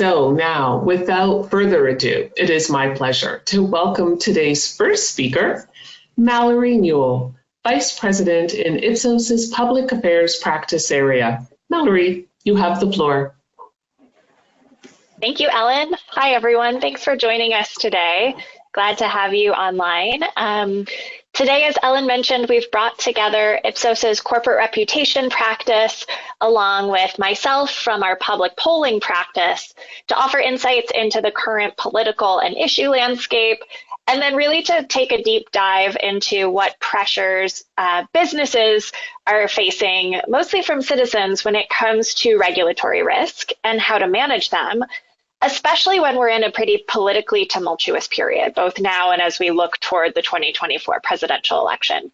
So now, without further ado, it is my pleasure to welcome today's first speaker, Mallory Newell, Vice President in Ipsos's Public Affairs Practice Area. Mallory, you have the floor. Thank you, Ellen. Hi, everyone. Thanks for joining us today. Glad to have you online. Today, as Ellen mentioned, we've brought together Ipsos's corporate reputation practice along with myself from our public polling practice to offer insights into the current political and issue landscape, and then really to take a deep dive into what pressures businesses are facing, mostly from citizens, when it comes to regulatory risk and how to manage them, especially when we're in a pretty politically tumultuous period, both now and as we look toward the 2024 presidential election.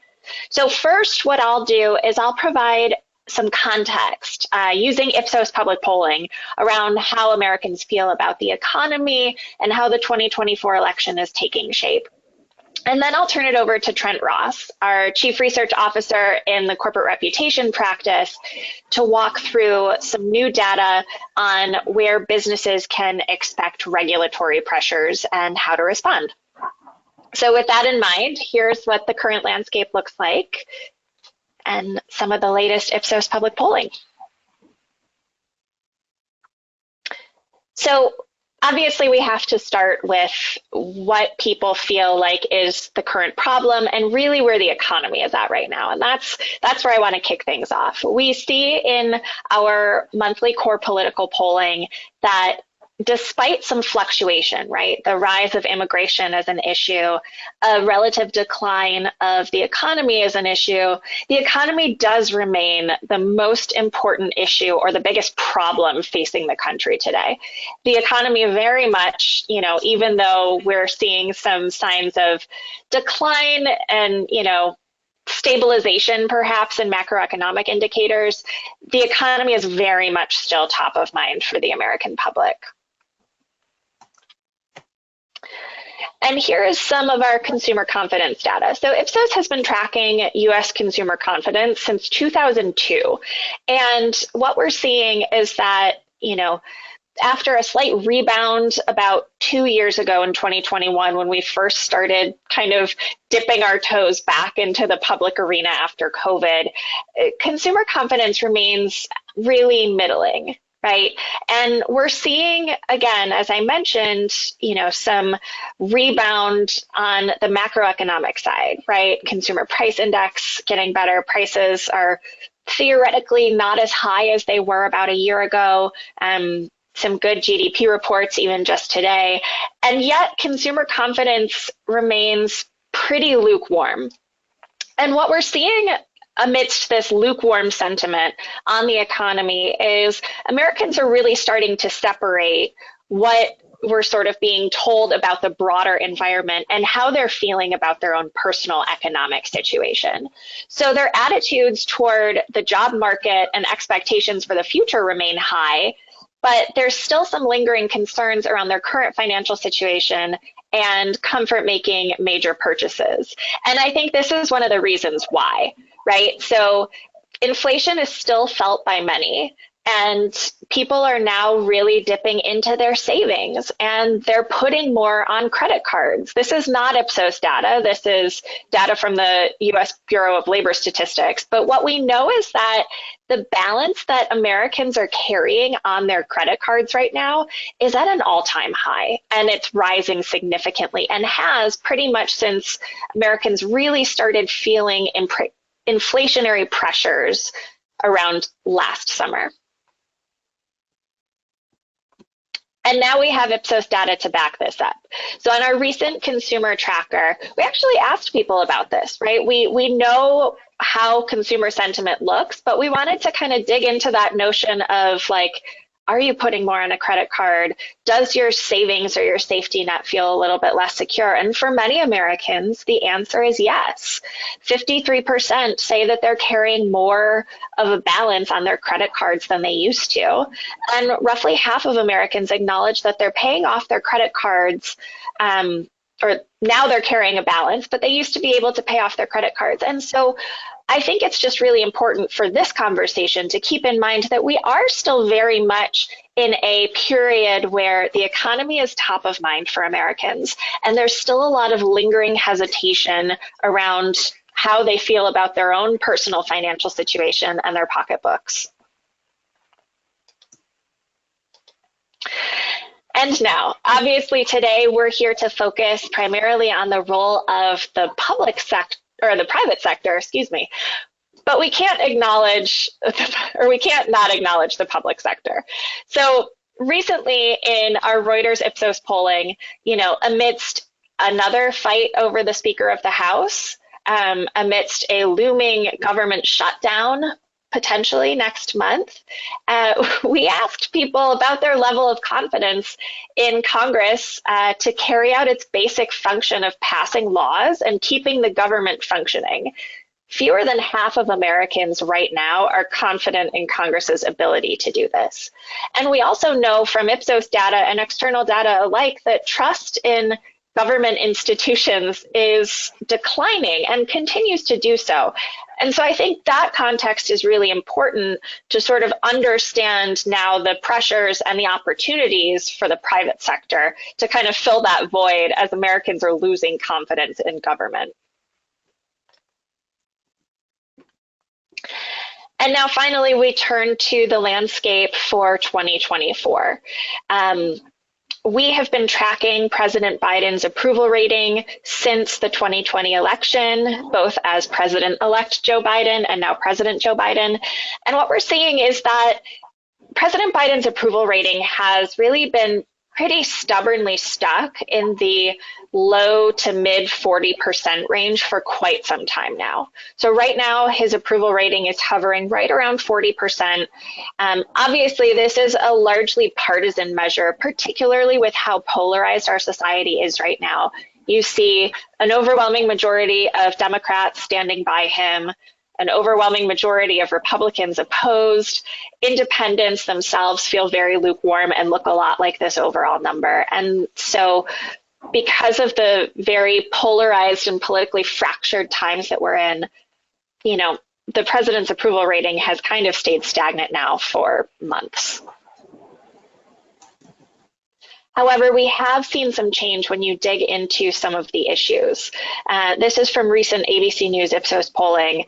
So first, what I'll do is I'll provide some context using Ipsos public polling around how Americans feel about the economy and how the 2024 election is taking shape. And then I'll turn it over to Trent Ross, our Chief Research Officer in the Corporate Reputation Practice, to walk through some new data on where businesses can expect regulatory pressures and how to respond. So with that in mind, here's what the current landscape looks like and some of the latest Ipsos public polling. So obviously, we have to start with what people feel like is the current problem and really where the economy is at right now. And that's where I want to kick things off. We see in our monthly core political polling that despite some fluctuation, right, the rise of immigration as an issue, a relative decline of the economy as an issue, the economy does remain the most important issue or the biggest problem facing the country today. The economy very much, even though we're seeing some signs of decline and, stabilization perhaps in macroeconomic indicators, the economy is very much still top of mind for the American public. And here is some of our consumer confidence data. So Ipsos has been tracking US consumer confidence since 2002. And what we're seeing is that, after a slight rebound about 2 years ago in 2021, when we first started kind of dipping our toes back into the public arena after COVID, consumer confidence remains really middling. Right. And we're seeing, again, as I mentioned, some rebound on the macroeconomic side, right? Consumer price index getting better. Prices are theoretically not as high as they were about a year ago. Some good GDP reports even just today. And yet consumer confidence remains pretty lukewarm. And what we're seeing amidst this lukewarm sentiment on the economy is Americans are really starting to separate what we're sort of being told about the broader environment and how they're feeling about their own personal economic situation. So their attitudes toward the job market and expectations for the future remain high, but there's still some lingering concerns around their current financial situation and comfort making major purchases. And I think this is one of the reasons why. Right? So inflation is still felt by many, and people are now really dipping into their savings and they're putting more on credit cards. This is not Ipsos data. This is data from the US Bureau of Labor Statistics. But what we know is that the balance that Americans are carrying on their credit cards right now is at an all-time high, and it's rising significantly and has pretty much since Americans really started feeling inflationary pressures around last summer. And now we have Ipsos data to back this up. So on our recent consumer tracker, we actually asked people about this, right? We know how consumer sentiment looks, but we wanted to kind of dig into that notion of like, are you putting more on a credit card? Does your savings or your safety net feel a little bit less secure? And for many Americans, the answer is yes. 53% say that they're carrying more of a balance on their credit cards than they used to. And roughly half of Americans acknowledge that they're paying off their credit cards, or now they're carrying a balance, but they used to be able to pay off their credit cards. And so I think it's just really important for this conversation to keep in mind that we are still very much in a period where the economy is top of mind for Americans, and there's still a lot of lingering hesitation around how they feel about their own personal financial situation and their pocketbooks. And now, obviously today we're here to focus primarily on the role of the public sector, or the private sector, excuse me, but we can't acknowledge, or we can't not acknowledge the public sector. So recently in our Reuters Ipsos polling, amidst another fight over the Speaker of the House, amidst a looming government shutdown potentially next month, we asked people about their level of confidence in Congress to carry out its basic function of passing laws and keeping the government functioning. Fewer than half of Americans right now are confident in Congress's ability to do this. And we also know from Ipsos data and external data alike that trust in government institutions is declining and continues to do so. And so I think that context is really important to sort of understand now the pressures and the opportunities for the private sector to kind of fill that void as Americans are losing confidence in government. And now finally, we turn to the landscape for 2024. We have been tracking President Biden's approval rating since the 2020 election, both as President-elect Joe Biden and now President Joe Biden. And what we're seeing is that President Biden's approval rating has really been pretty stubbornly stuck in the low to mid 40% range for quite some time now. So right now, his approval rating is hovering right around 40%. Obviously, this is a largely partisan measure, particularly with how polarized our society is right now. You see an overwhelming majority of Democrats standing by him, an overwhelming majority of Republicans opposed. Independents themselves feel very lukewarm and look a lot like this overall number. And so because of the very polarized and politically fractured times that we're in, the president's approval rating has kind of stayed stagnant now for months. However, we have seen some change when you dig into some of the issues. This is from recent ABC News Ipsos polling.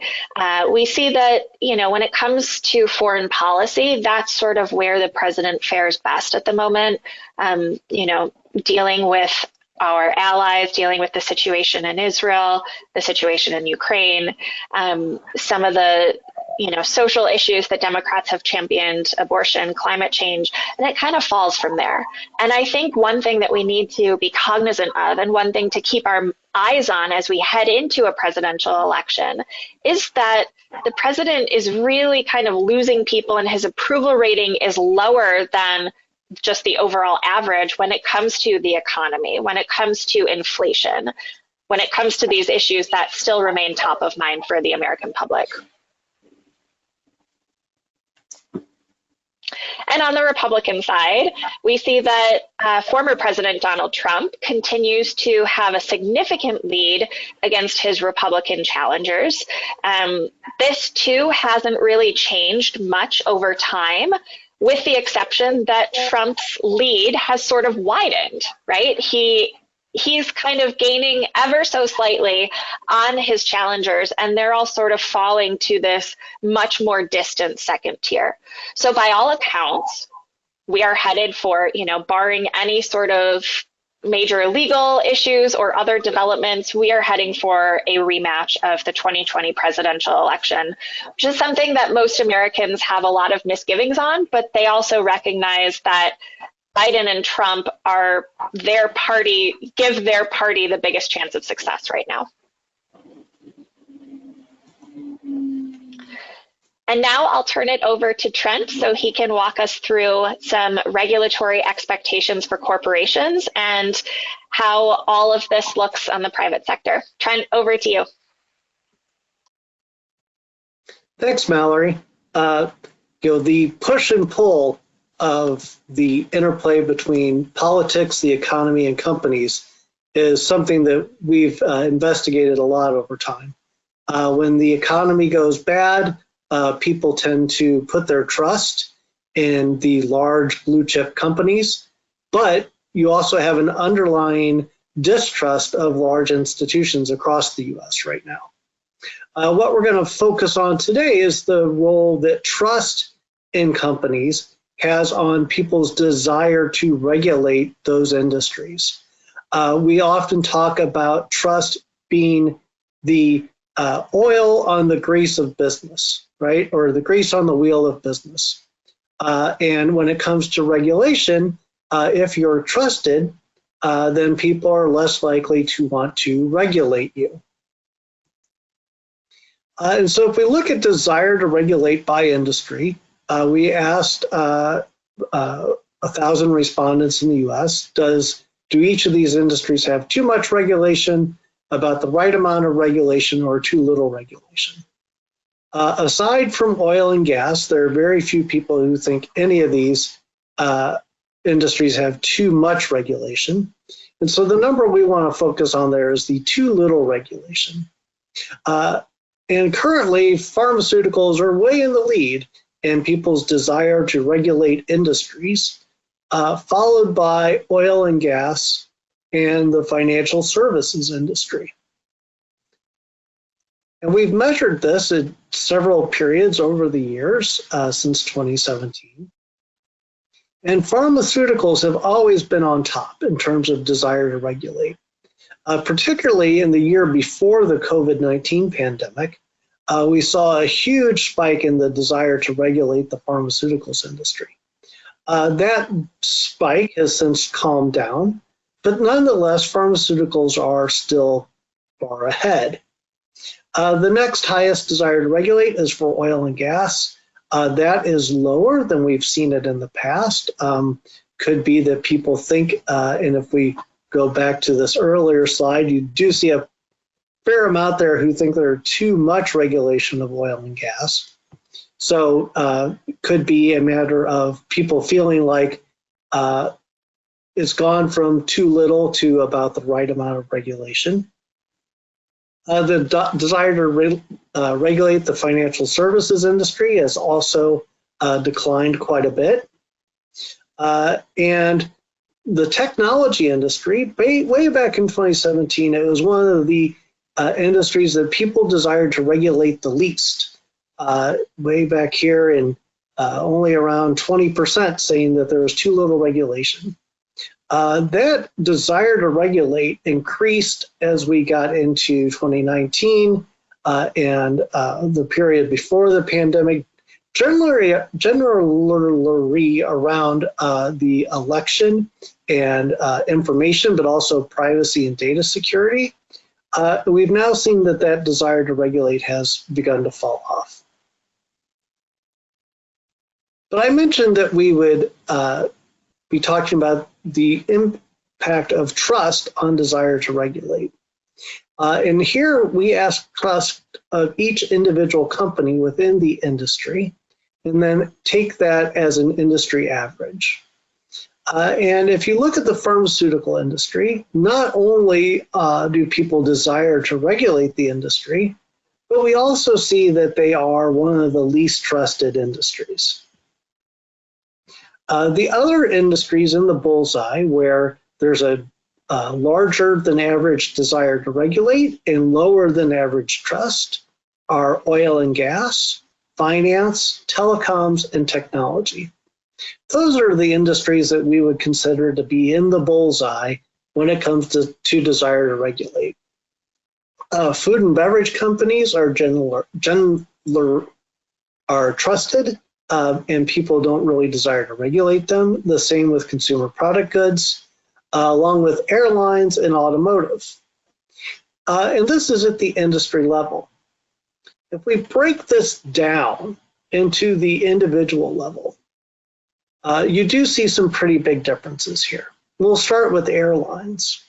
We see that, when it comes to foreign policy, that's sort of where the president fares best at the moment. Dealing with our allies, dealing with the situation in Israel, the situation in Ukraine, some of the social issues that Democrats have championed, abortion, climate change, and it kind of falls from there. And I think one thing that we need to be cognizant of, and one thing to keep our eyes on as we head into a presidential election, is that the president is really kind of losing people, and his approval rating is lower than just the overall average when it comes to the economy, when it comes to inflation, when it comes to these issues that still remain top of mind for the American public. And on the Republican side, we see that former President Donald Trump continues to have a significant lead against his Republican challengers. This too hasn't really changed much over time, with the exception that Trump's lead has sort of widened, right? He's kind of gaining ever so slightly on his challengers, and they're all sort of falling to this much more distant second tier. So by all accounts, we are headed for, barring any sort of major legal issues or other developments, we are heading for a rematch of the 2020 presidential election, which is something that most Americans have a lot of misgivings on, but they also recognize that Biden and Trump are give their party the biggest chance of success right now. And now I'll turn it over to Trent so he can walk us through some regulatory expectations for corporations and how all of this looks on the private sector. Trent, over to you. Thanks, Mallory. The push and pull of the interplay between politics, the economy, and companies is something that we've investigated a lot over time. When the economy goes bad, people tend to put their trust in the large blue chip companies, but you also have an underlying distrust of large institutions across the US right now. What we're going to focus on today is the role that trust in companies has on people's desire to regulate those industries. We often talk about trust being the oil on the grease of business, right? Or the grease on the wheel of business. And when it comes to regulation, if you're trusted, then people are less likely to want to regulate you. And so if we look at desire to regulate by industry, we asked 1,000 respondents in the US, do each of these industries have too much regulation, about the right amount of regulation, or too little regulation? Aside from oil and gas, there are very few people who think any of these industries have too much regulation. And so the number we want to focus on there is the too little regulation. And currently, pharmaceuticals are way in the lead in people's desire to regulate industries, followed by oil and gas and the financial services industry. And we've measured this in several periods over the years since 2017. And pharmaceuticals have always been on top in terms of desire to regulate. Particularly in the year before the COVID-19 pandemic, we saw a huge spike in the desire to regulate the pharmaceuticals industry. That spike has since calmed down, but nonetheless, pharmaceuticals are still far ahead. The next highest desire to regulate is for oil and gas. That is lower than we've seen it in the past. Could be that people think, and if we go back to this earlier slide, you do see a fair amount there who think there's too much regulation of oil and gas. So it could be a matter of people feeling like it's gone from too little to about the right amount of regulation. The desire to regulate the financial services industry has also declined quite a bit. And the technology industry, way back in 2017, it was one of the industries that people desired to regulate the least. Way back here in only around 20% saying that there was too little regulation. That desire to regulate increased as we got into 2019 and the period before the pandemic, generally around the election and information, but also privacy and data security. We've now seen that that desire to regulate has begun to fall off. But I mentioned that we would be talking about the impact of trust on desire to regulate. And here we ask trust of each individual company within the industry, and then take that as an industry average. And if you look at the pharmaceutical industry, not only do people desire to regulate the industry, but we also see that they are one of the least trusted industries. The other industries in the bullseye where there's a larger than average desire to regulate and lower than average trust are oil and gas, finance, telecoms, and technology. Those are the industries that we would consider to be in the bullseye when it comes to desire to regulate. Food and beverage companies are trusted, and people don't really desire to regulate them. The same with consumer product goods, along with airlines and automotive. And this is at the industry level. If we break this down into the individual level, you do see some pretty big differences here. We'll start with airlines.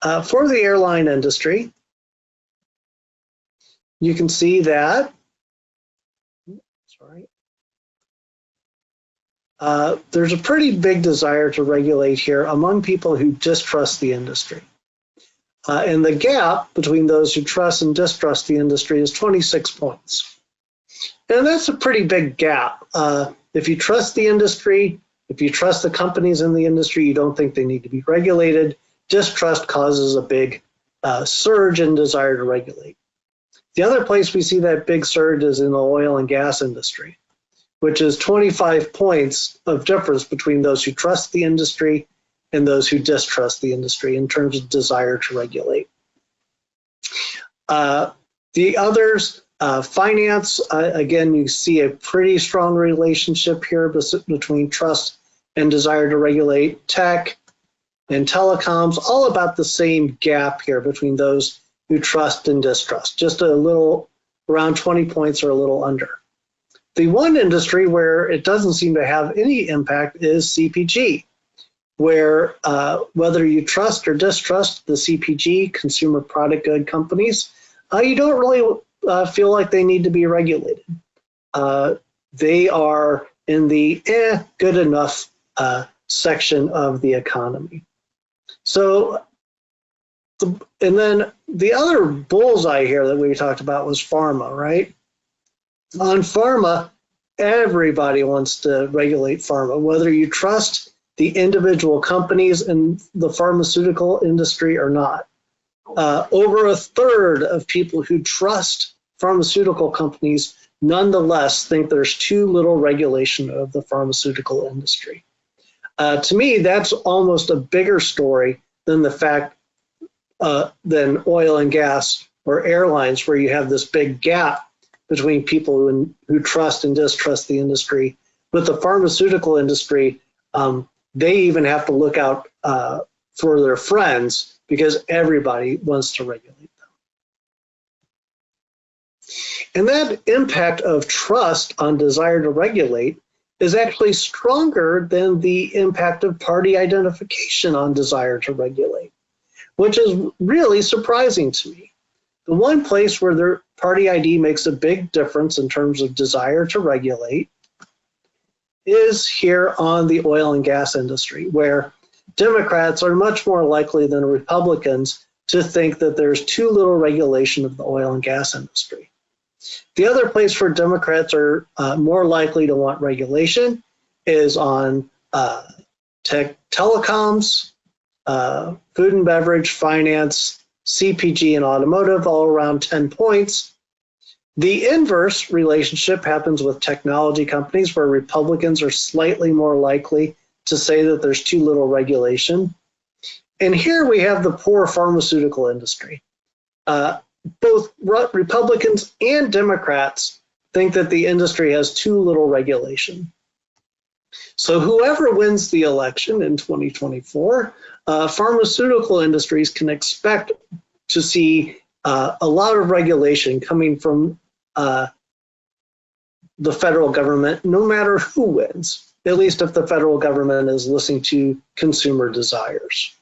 For the airline industry, you can see that, there's a pretty big desire to regulate here among people who distrust the industry. And the gap between those who trust and distrust the industry is 26 points. And that's a pretty big gap. If you trust the industry, if you trust the companies in the industry, you don't think they need to be regulated. Distrust causes a big surge in desire to regulate. The other place we see that big surge is in the oil and gas industry, which is 25 points of difference between those who trust the industry and those who distrust the industry in terms of desire to regulate. The others, finance, again, you see a pretty strong relationship here between trust and desire to regulate. Tech and telecoms, all about the same gap here between those who trust and distrust, just a little, around 20 points or a little under. The one industry where it doesn't seem to have any impact is CPG, where whether you trust or distrust the CPG, consumer product good companies, you don't really feel like they need to be regulated. They are in the good enough section of the economy. So, and then the other bullseye here that we talked about was pharma, right? On pharma, everybody wants to regulate pharma, whether you trust the individual companies in the pharmaceutical industry or not. Over a third of people who trust pharmaceutical companies nonetheless think there's too little regulation of the pharmaceutical industry. To me, that's almost a bigger story than the fact than oil and gas or airlines, where you have this big gap between people who trust and distrust the industry. With the pharmaceutical industry, they even have to look out for their friends because everybody wants to regulate them. And that impact of trust on desire to regulate is actually stronger than the impact of party identification on desire to regulate, which is really surprising to me. The one place where their party ID makes a big difference in terms of desire to regulate is here on the oil and gas industry, where Democrats are much more likely than Republicans to think that there's too little regulation of the oil and gas industry. The other place where Democrats are more likely to want regulation is on telecoms, food and beverage, finance, CPG, and automotive, all around 10 points. The inverse relationship happens with technology companies, where Republicans are slightly more likely to say that there's too little regulation. And here we have the poor pharmaceutical industry. Both Republicans and Democrats think that the industry has too little regulation. So whoever wins the election in 2024, pharmaceutical industries can expect to see a lot of regulation coming from the federal government, no matter who wins, at least if the federal government is listening to consumer desires.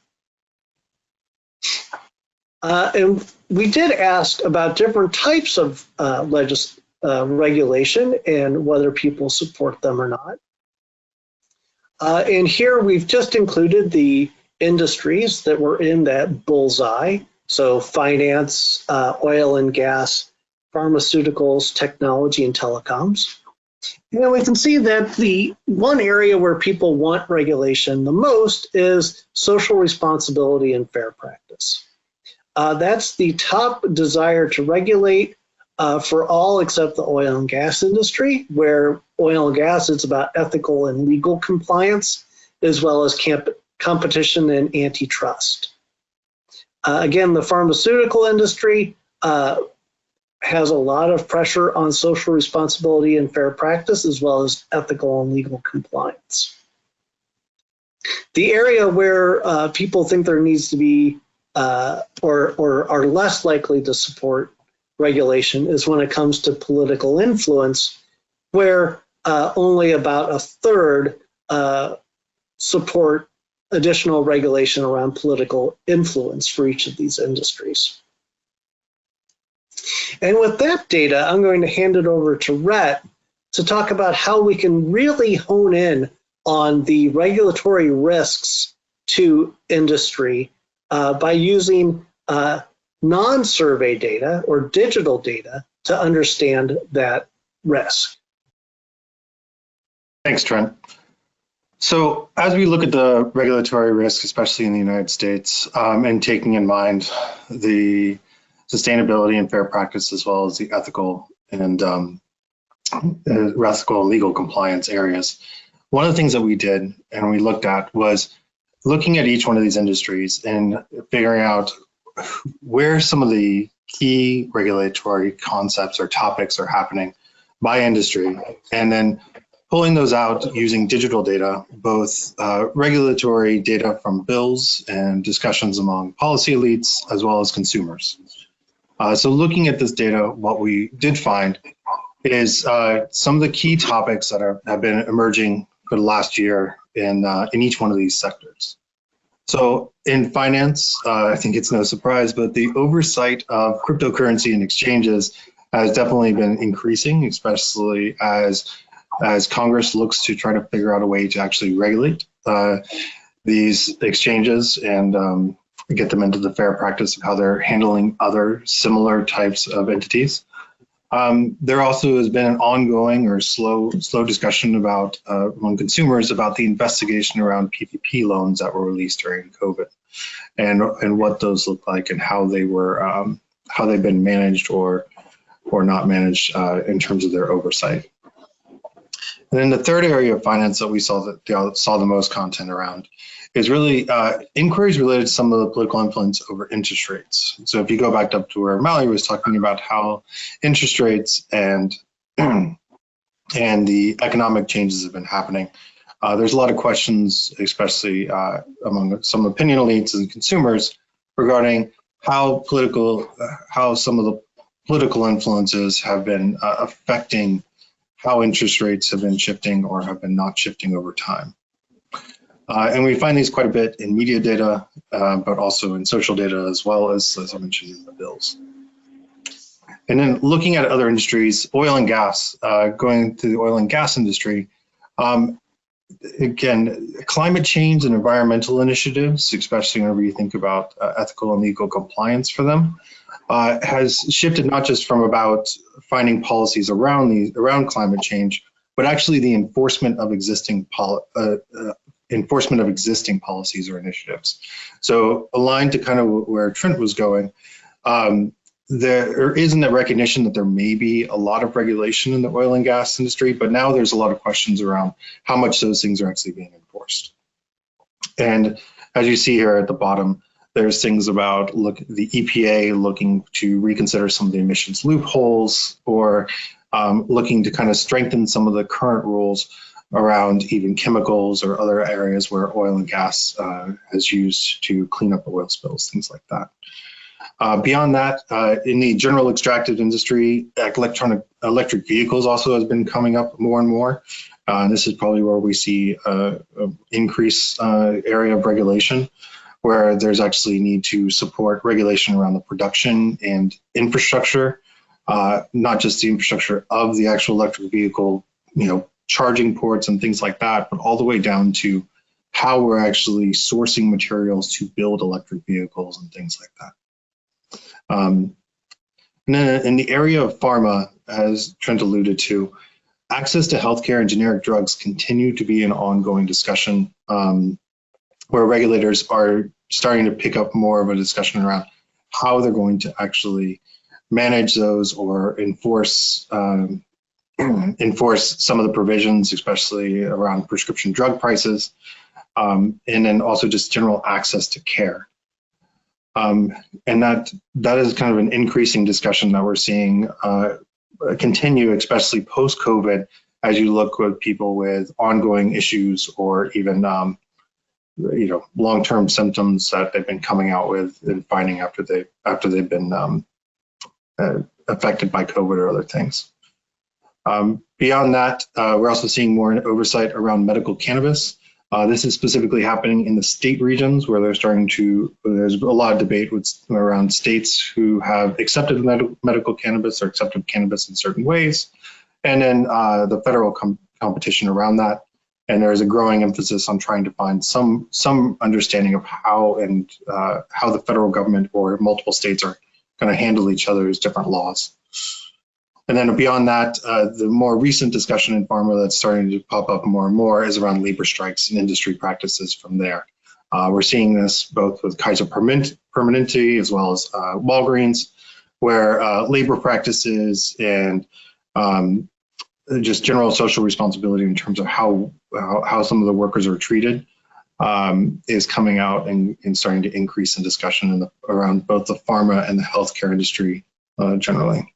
And we did ask about different types of regulation and whether people support them or not. And here we've just included the industries that were in that bullseye. So finance, oil and gas, pharmaceuticals, technology, and telecoms. And we can see that the one area where people want regulation the most is social responsibility and fair practice. That's the top desire to regulate for all except the oil and gas industry, where oil and gas is about ethical and legal compliance, as well as competition and antitrust. Again, the pharmaceutical industry has a lot of pressure on social responsibility and fair practice, as well as ethical and legal compliance. The area where people think there needs to be or are less likely to support regulation is when it comes to political influence, where only about a third support additional regulation around political influence for each of these industries. And with that data, I'm going to hand it over to Rhett to talk about how we can really hone in on the regulatory risks to industry by using non-survey data or digital data to understand that risk? Thanks, Trent. So as we look at the regulatory risk, especially in the United States, and taking in mind the sustainability and fair practice, as well as the ethical and legal compliance areas, one of the things that we did and we looked at was looking at each one of these industries and figuring out where some of the key regulatory concepts or topics are happening by industry, and then pulling those out using digital data, both regulatory data from bills and discussions among policy elites, as well as consumers. So looking at this data, what we did find is some of the key topics that have been emerging for the last year in each one of these sectors. So in finance, I think it's no surprise, but the oversight of cryptocurrency and exchanges has definitely been increasing, especially as Congress looks to try to figure out a way to actually regulate these exchanges and get them into the fair practice of how they're handling other similar types of entities. There also has been an ongoing or slow discussion about among consumers about the investigation around PPP loans that were released during COVID, and what those look like and how they were how they've been managed or not managed in terms of their oversight. And then the third area of finance that we saw the most content around is really inquiries related to some of the political influence over interest rates. So if you go back up to where Mallory was talking about how interest rates and the economic changes have been happening, there's a lot of questions, especially among some opinion elites and consumers, regarding how some of the political influences have been affecting how interest rates have been shifting or have been not shifting over time. And we find these quite a bit in media data, but also in social data, as well as I mentioned, in the bills. And then looking at other industries, oil and gas, going to the oil and gas industry, again, climate change and environmental initiatives, especially whenever you think about ethical and legal compliance for them, has shifted not just from about finding policies around climate change, but actually the enforcement of existing policies or initiatives. So aligned to kind of where Trent was going, there isn't a recognition that there may be a lot of regulation in the oil and gas industry, but now there's a lot of questions around how much those things are actually being enforced. And as you see here at the bottom, there's things about the EPA looking to reconsider some of the emissions loopholes, or looking to kind of strengthen some of the current rules around even chemicals or other areas where oil and gas is used to clean up oil spills, things like that. Beyond that, in the general extractive industry, electric vehicles also has been coming up more and more. This is probably where we see an increased area of regulation, where there's actually need to support regulation around the production and infrastructure, not just the infrastructure of the actual electric vehicle, charging ports and things like that, but all the way down to how we're actually sourcing materials to build electric vehicles and things like that. And then in the area of pharma, as Trent alluded to, access to healthcare and generic drugs continue to be an ongoing discussion, where regulators are starting to pick up more of a discussion around how they're going to actually manage those or enforce some of the provisions, especially around prescription drug prices, and then also just general access to care. And that is kind of an increasing discussion that we're seeing continue, especially post-COVID, as you look with people with ongoing issues or even long-term symptoms that they've been coming out with and finding after they've been affected by COVID or other things. Beyond that, we're also seeing more oversight around medical cannabis. This is specifically happening in the state regions where there's a lot of debate around states who have accepted medical cannabis or accepted cannabis in certain ways, and then the federal competition around that. And there is a growing emphasis on trying to find some understanding of how the federal government or multiple states are going to handle each other's different laws. And then beyond that, the more recent discussion in pharma that's starting to pop up more and more is around labor strikes and industry practices from there. We're seeing this both with Kaiser Permanente as well as Walgreens, where labor practices and just general social responsibility in terms of how some of the workers are treated is coming out and starting to increase in discussion around both the pharma and the healthcare industry generally.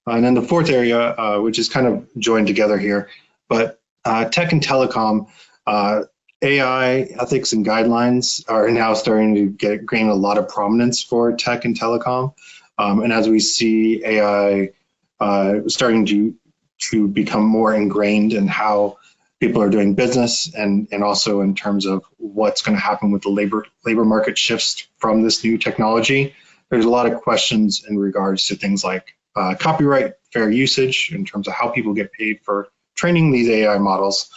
And then the fourth area, which is kind of joined together here, but tech and telecom, AI ethics and guidelines are now starting to gain a lot of prominence for tech and telecom. And as we see AI starting to become more ingrained in how people are doing business and also in terms of what's going to happen with the labor market shifts from this new technology, there's a lot of questions in regards to things like copyright, fair usage in terms of how people get paid for training these AI models,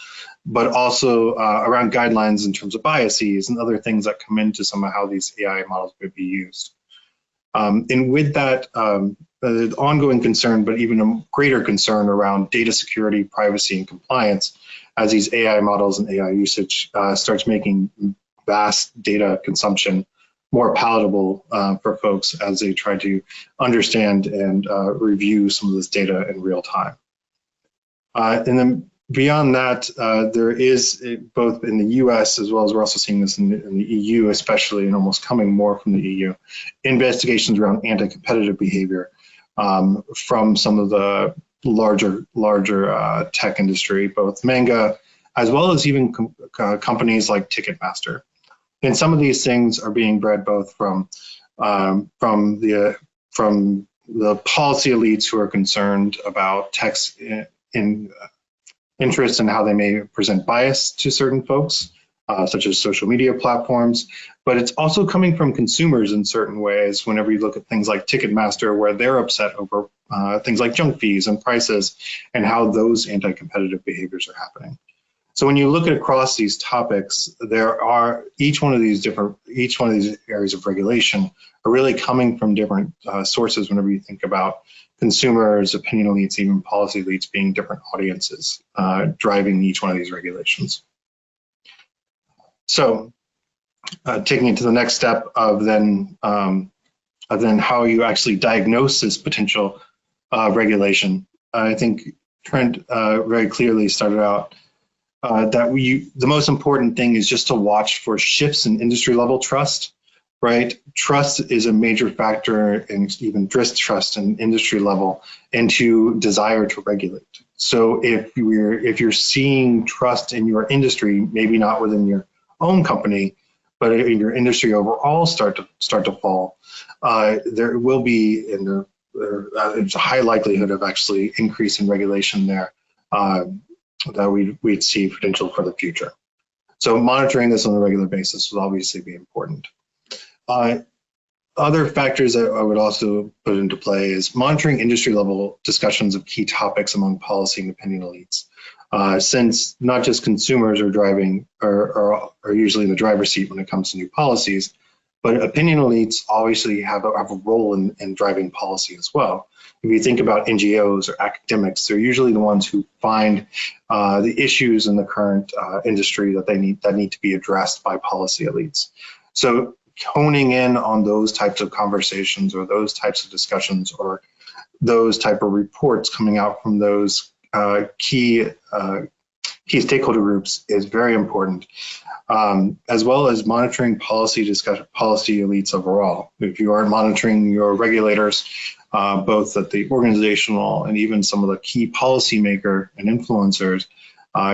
but also around guidelines in terms of biases and other things that come into some of how these AI models would be used. And with that, the ongoing concern, but even a greater concern around data security, privacy, and compliance as these AI models and AI usage starts making vast data consumption more palatable for folks as they try to understand and review some of this data in real time. And then beyond that, there is both in the US as well as we're also seeing this in the EU, especially, and almost coming more from the EU, investigations around anti-competitive behavior from some of the larger tech industry, both manga, as well as even companies like Ticketmaster. And some of these things are being bred both from the policy elites who are concerned about tech's interest in how they may present bias to certain folks, such as social media platforms, but it's also coming from consumers in certain ways whenever you look at things like Ticketmaster, where they're upset over things like junk fees and prices and how those anti-competitive behaviors are happening. So when you look at across these topics, there are each one of these areas of regulation are really coming from different sources whenever you think about consumers, opinion elites, even policy elites being different audiences driving each one of these regulations. So taking it to the next step of then how you actually diagnose this potential regulation, I think Trent very clearly started out that the most important thing is just to watch for shifts in industry level trust, right? Trust is a major factor in even distrust in industry level into desire to regulate. So if you're seeing trust in your industry, maybe not within your own company, but in your industry overall start to fall, there will be there's a high likelihood of actually increase in regulation there. That we'd see potential for the future. So monitoring this on a regular basis will obviously be important. Other factors that I would also put into play is monitoring industry level discussions of key topics among policy and opinion elites. Since not just consumers are driving are usually in the driver's seat when it comes to new policies, but opinion elites obviously have a role in driving policy as well. If you think about NGOs or academics, they're usually the ones who find the issues in the current industry that need to be addressed by policy elites. So honing in on those types of conversations or those types of discussions or those type of reports coming out from those key stakeholder groups is very important, as well as monitoring policy elites overall. If you aren't monitoring your regulators, both at the organizational and even some of the key policymaker and influencers,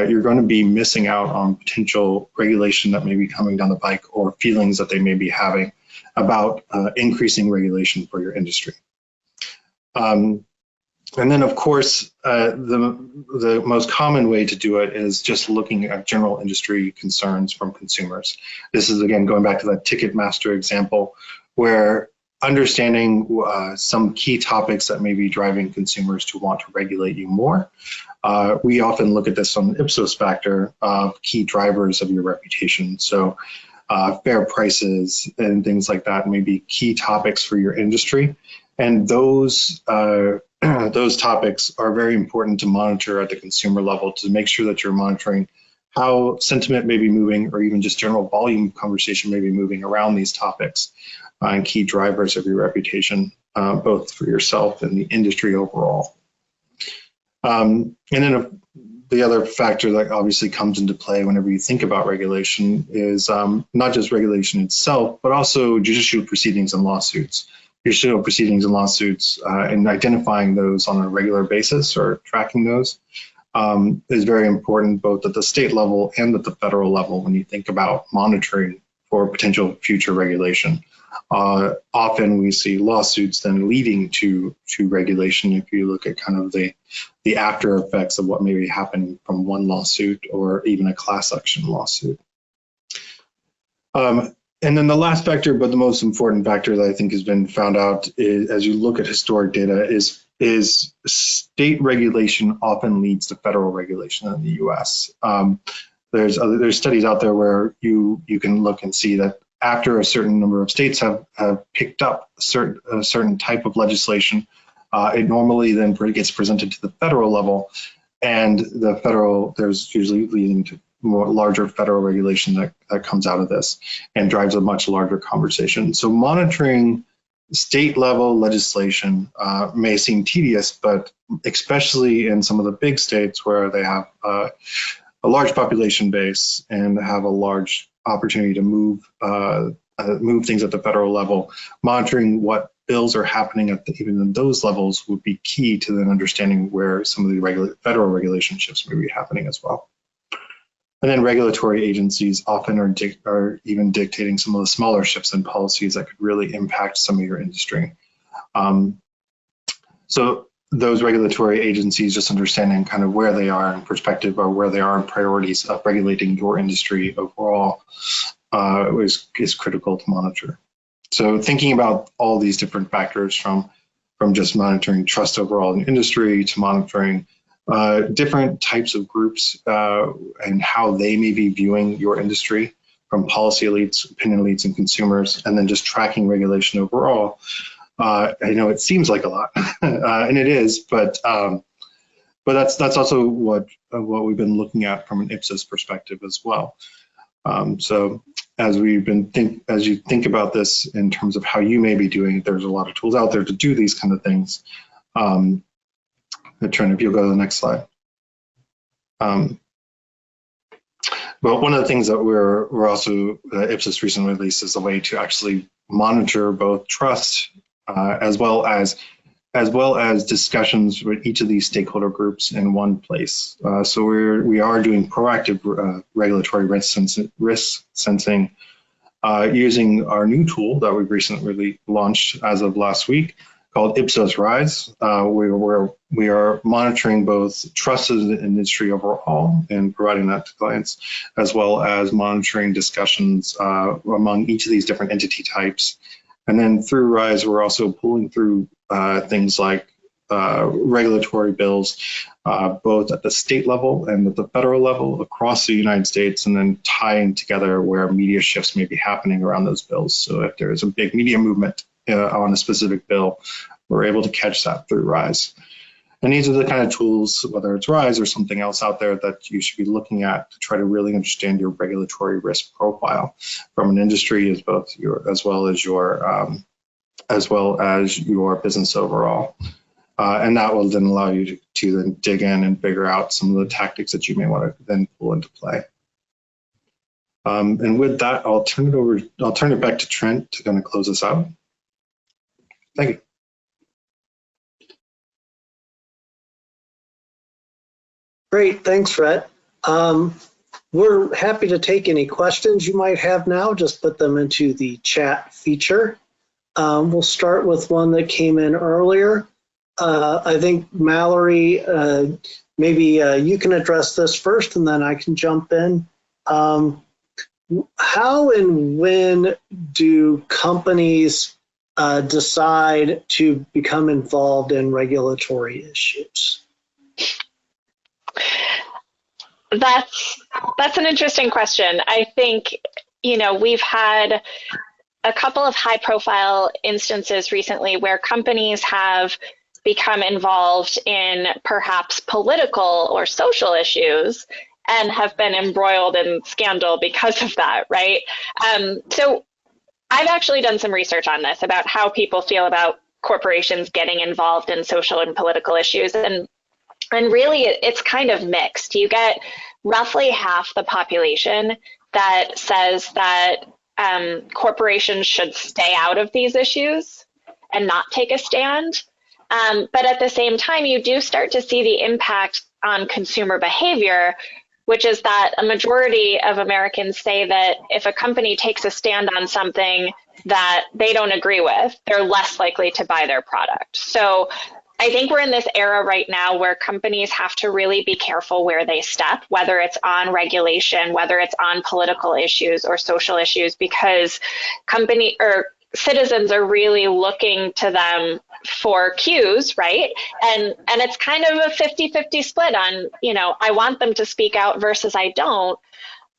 you're going to be missing out on potential regulation that may be coming down the pike or feelings that they may be having about increasing regulation for your industry. And then, of course, the most common way to do it is just looking at general industry concerns from consumers. This is, again, going back to that Ticketmaster example, where understanding some key topics that may be driving consumers to want to regulate you more. We often look at this from the Ipsos factor of key drivers of your reputation. So fair prices and things like that may be key topics for your industry. And those topics are very important to monitor at the consumer level to make sure that you're monitoring how sentiment may be moving, or even just general volume conversation may be moving around these topics and key drivers of your reputation, both for yourself and the industry overall. And then the other factor that obviously comes into play whenever you think about regulation is not just regulation itself, but also judicial proceedings and lawsuits. Judicial proceedings and lawsuits and identifying those on a regular basis or tracking those is very important both at the state level and at the federal level when you think about monitoring for potential future regulation. Often we see lawsuits then leading to regulation if you look at kind of the after effects of what may be happening from one lawsuit or even a class action lawsuit. And then the last factor, but the most important factor that I think has been found out is, as you look at historic data, is state regulation often leads to federal regulation in the U.S. There's studies out there where you can look and see that after a certain number of states have picked up a certain type of legislation, it normally then gets presented to the federal level, and there's usually leading to more larger federal regulation that comes out of this and drives a much larger conversation. So monitoring state level legislation may seem tedious, but especially in some of the big states where they have a large population base and have a large opportunity to move things at the federal level, monitoring what bills are happening at even in those levels would be key to then understanding where some of the federal regulation shifts may be happening as well. And then regulatory agencies often are even dictating some of the smaller shifts in policies that could really impact some of your industry. So those regulatory agencies, just understanding kind of where they are in perspective or where they are in priorities of regulating your industry overall is critical to monitor. So thinking about all these different factors from just monitoring trust overall in the industry to monitoring different types of groups and how they may be viewing your industry, from policy elites, opinion elites, and consumers, and then just tracking regulation overall. I know it seems like a lot, and it is, but that's also what we've been looking at from an Ipsos perspective as well. So as you think about this in terms of how you may be doing it, there's a lot of tools out there to do these kind of things. Trent, if you'll go to the next slide. But one of the things that we're also Ipsos recently released is a way to actually monitor both trust as well as discussions with each of these stakeholder groups in one place. So we are doing proactive regulatory risk sensing using our new tool that we've recently launched as of last week, called Ipsos Rise, where we are monitoring both trust in the industry overall and providing that to clients, as well as monitoring discussions among each of these different entity types. And then through Rise, we're also pulling through things like regulatory bills, both at the state level and at the federal level across the United States, and then tying together where media shifts may be happening around those bills. So if there is a big media movement on a specific bill, we're able to catch that through Rise. And these are the kind of tools, whether it's Rise or something else out there, that you should be looking at to try to really understand your regulatory risk profile from an industry as well as your business overall. And that will then allow you to then dig in and figure out some of the tactics that you may want to then pull into play. And with that, I'll turn it back to Trent to kind of close us out. Thank you. Great, thanks, Rhett. We're happy to take any questions you might have now. Just put them into the chat feature. We'll start with one that came in earlier. I think Mallory, maybe you can address this first and then I can jump in. How and when do companies decide to become involved in regulatory issues? That's an interesting question. I think, we've had a couple of high-profile instances recently where companies have become involved in perhaps political or social issues and have been embroiled in scandal because of that, right? So I've actually done some research on this about how people feel about corporations getting involved in social and political issues. And really, it's kind of mixed. You get roughly half the population that says that corporations should stay out of these issues and not take a stand. But at the same time, you do start to see the impact on consumer behavior, which is that a majority of Americans say that if a company takes a stand on something that they don't agree with, they're less likely to buy their product. So I think we're in this era right now where companies have to really be careful where they step, whether it's on regulation, whether it's on political issues or social issues, because citizens are really looking to them for cues, right? And it's kind of a 50-50 split on, I want them to speak out versus I don't.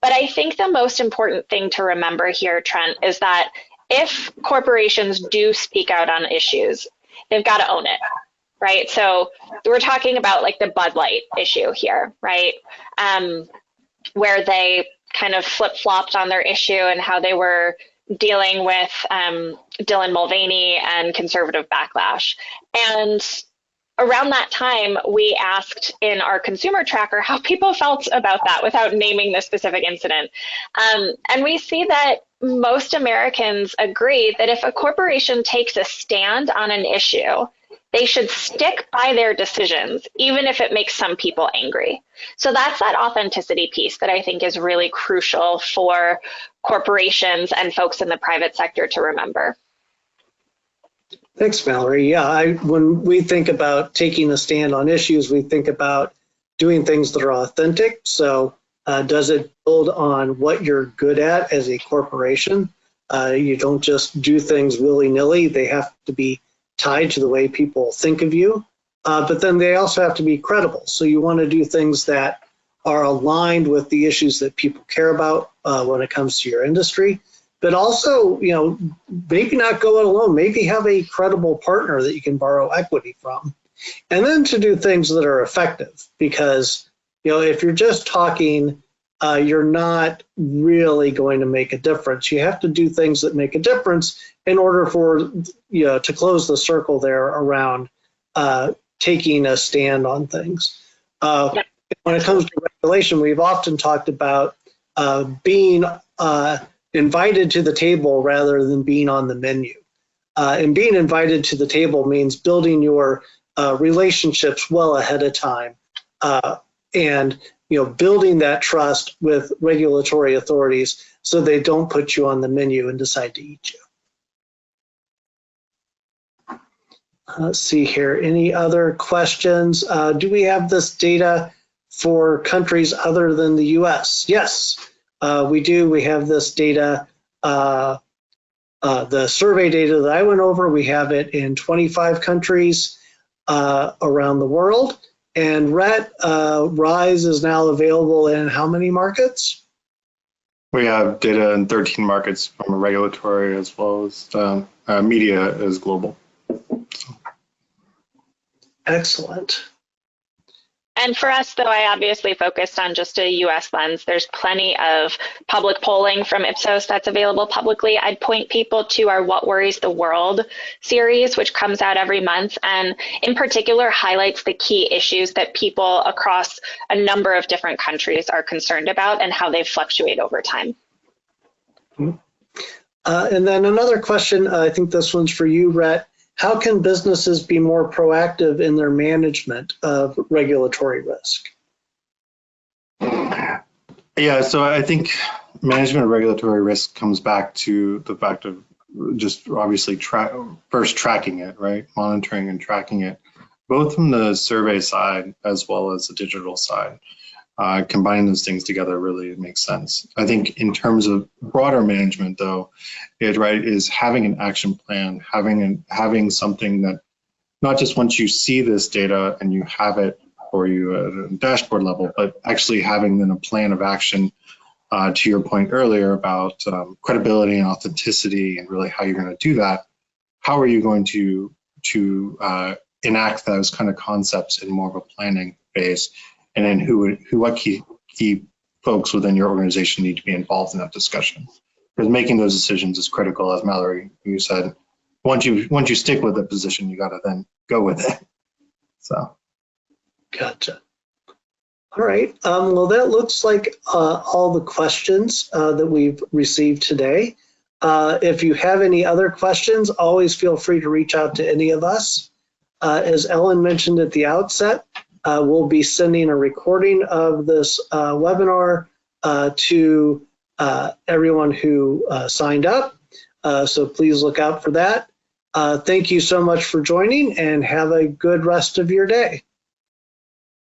But I think the most important thing to remember here, Trent, is that if corporations do speak out on issues, they've got to own it, right? So we're talking about like the Bud Light issue here, right? Where they kind of flip-flopped on their issue and how they were dealing with Dylan Mulvaney and conservative backlash. And around that time, we asked in our consumer tracker how people felt about that without naming the specific incident. And we see that most Americans agree that if a corporation takes a stand on an issue, they should stick by their decisions, even if it makes some people angry. So that's that authenticity piece that I think is really crucial for corporations and folks in the private sector to remember. Thanks, Mallory. Yeah, when we think about taking a stand on issues, we think about doing things that are authentic. So does it build on what you're good at as a corporation? You don't just do things willy-nilly. They have to be tied to the way people think of you, but then they also have to be credible. So you want to do things that are aligned with the issues that people care about when it comes to your industry, but also, maybe not go it alone, maybe have a credible partner that you can borrow equity from, and then to do things that are effective, because, if you're just talking, you're not really going to make a difference. You have to do things that make a difference in order for, to close the circle there around taking a stand on things. When it comes to regulation, we've often talked about being invited to the table rather than being on the menu. And being invited to the table means building your relationships well ahead of time, and building that trust with regulatory authorities so they don't put you on the menu and decide to eat you. Let's see here. Any other questions? Do we have this data for countries other than the US? Yes, we do. We have this data, the survey data that I went over. We have it in 25 countries around the world. And Rhett, RISE is now available in how many markets? We have data in 13 markets from a regulatory as well as media is global. Excellent. And for us, though, I obviously focused on just a US lens. There's plenty of public polling from Ipsos that's available publicly. I'd point people to our What Worries the World series, which comes out every month, and in particular highlights the key issues that people across a number of different countries are concerned about and how they fluctuate over time. And then another question, I think this one's for you, Rhett. How can businesses be more proactive in their management of regulatory risk? Yeah, so I think management of regulatory risk comes back to the fact of just obviously first tracking it, right? Monitoring and tracking it, both from the survey side as well as the digital side. combining those things together really makes sense. I think in terms of broader management, though, is having an action plan, having something that not just once you see this data and you have it for you at a dashboard level, but actually having then a plan of action. To your point earlier about credibility and authenticity and really how you're going to do that, how are you going to enact those kind of concepts in more of a planning phase, and then what key folks within your organization need to be involved in that discussion, because making those decisions is critical. As Mallory, you said, once you stick with a position, you got to then go with it. So Gotcha. All right, well, that looks like all the questions that we've received today. If you have any other questions, always feel free to reach out to any of us. As Ellen mentioned at the outset, we'll be sending a recording of this webinar to everyone who signed up, so please look out for that. Thank you so much for joining, and have a good rest of your day.